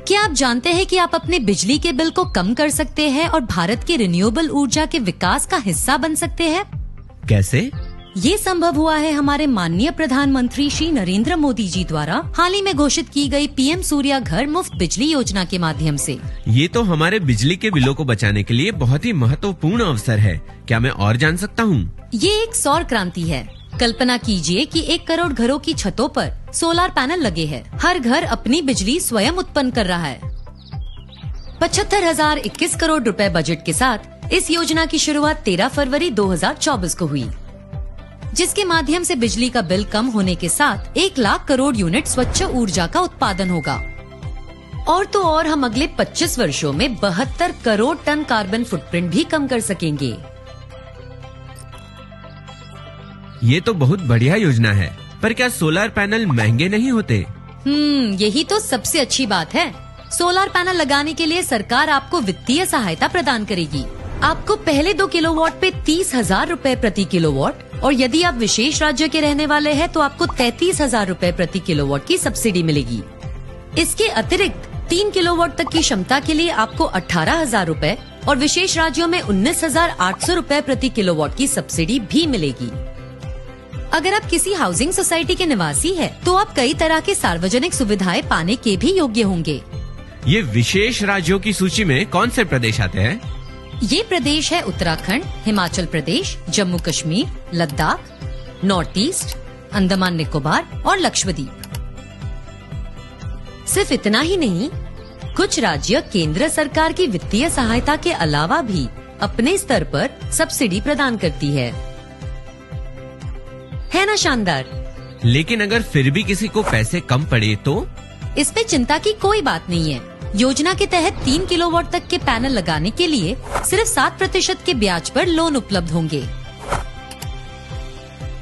क्या आप जानते हैं कि आप अपने बिजली के बिल को कम कर सकते हैं और भारत के रिन्यूएबल ऊर्जा के विकास का हिस्सा बन सकते हैं? कैसे? ये संभव हुआ है हमारे माननीय प्रधानमंत्री श्री नरेंद्र मोदी जी द्वारा हाल ही में घोषित की गई पीएम सूर्या घर मुफ्त बिजली योजना के माध्यम से। ये तो हमारे बिजली के बिलों को बचाने के लिए बहुत ही महत्वपूर्ण अवसर है। क्या मैं और जान सकता हूँ? ये एक सौर क्रांति है। कल्पना कीजिए कि 1 करोड़ घरों की छतों पर सोलर पैनल लगे हैं। हर घर अपनी बिजली स्वयं उत्पन्न कर रहा है। 75,021 करोड़ रुपए बजट के साथ इस योजना की शुरुआत 13 फरवरी 2024 को हुई, जिसके माध्यम से बिजली का बिल कम होने के साथ 1 लाख करोड़ यूनिट स्वच्छ ऊर्जा का उत्पादन होगा। और तो और हम अगले 25 वर्षों में 72 करोड़ टन कार्बन फुटप्रिंट भी कम कर सकेंगे। ये तो बहुत बढ़िया योजना है, पर क्या सोलर पैनल महंगे नहीं होते? यही तो सबसे अच्छी बात है। सोलर पैनल लगाने के लिए सरकार आपको वित्तीय सहायता प्रदान करेगी। आपको पहले 2 किलोवाट पे 30,000 रूपए प्रति किलोवाट, और यदि आप विशेष राज्य के रहने वाले हैं तो आपको 33,000 रूपए प्रति किलोवाट की सब्सिडी मिलेगी। इसके अतिरिक्त 3 किलोवाट तक की क्षमता के लिए आपको 18,000 रूपए और विशेष राज्यों में 19,800 रूपए प्रति किलोवाट की सब्सिडी भी मिलेगी। अगर आप किसी हाउसिंग सोसाइटी के निवासी हैं, तो आप कई तरह के सार्वजनिक सुविधाएं पाने के भी योग्य होंगे। ये विशेष राज्यों की सूची में कौन से प्रदेश आते हैं? ये प्रदेश है उत्तराखंड, हिमाचल प्रदेश, जम्मू कश्मीर, लद्दाख, नॉर्थ ईस्ट, अंडमान निकोबार और लक्षद्वीप। सिर्फ इतना ही नहीं, कुछ राज्य केंद्र सरकार की वित्तीय सहायता के अलावा भी अपने स्तर पर सब्सिडी प्रदान करती है ना शानदार? लेकिन अगर फिर भी किसी को पैसे कम पड़े तो? इसमें चिंता की कोई बात नहीं है। योजना के तहत 3 किलोवाट तक के पैनल लगाने के लिए सिर्फ 7% के ब्याज पर लोन उपलब्ध होंगे।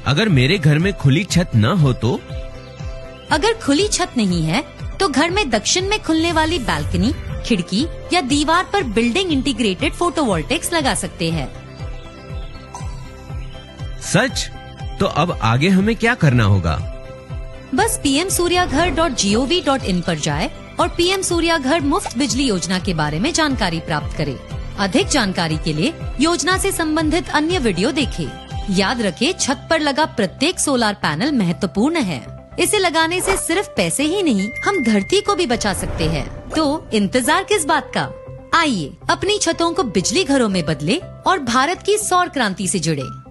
अगर मेरे घर में खुली छत न हो तो? अगर खुली छत नहीं है तो घर में दक्षिण में खुलने वाली बालकनी, खिड़की या दीवार पर बिल्डिंग इंटीग्रेटेड फोटोवोल्टेक्स लगा सकते हैं। सच? तो अब आगे हमें क्या करना होगा? बस pmsuryaghar.gov.in पर जाए और पीएम सूर्या घर मुफ्त बिजली योजना के बारे में जानकारी प्राप्त करें। अधिक जानकारी के लिए योजना से संबंधित अन्य वीडियो देखें। याद रखें, छत पर लगा प्रत्येक सोलर पैनल महत्वपूर्ण है। इसे लगाने से सिर्फ पैसे ही नहीं, हम धरती को भी बचा सकते हैं। तो इंतजार किस बात का? आइए अपनी छतों को बिजली घरों में बदले और भारत की सौर क्रांति से जुड़े।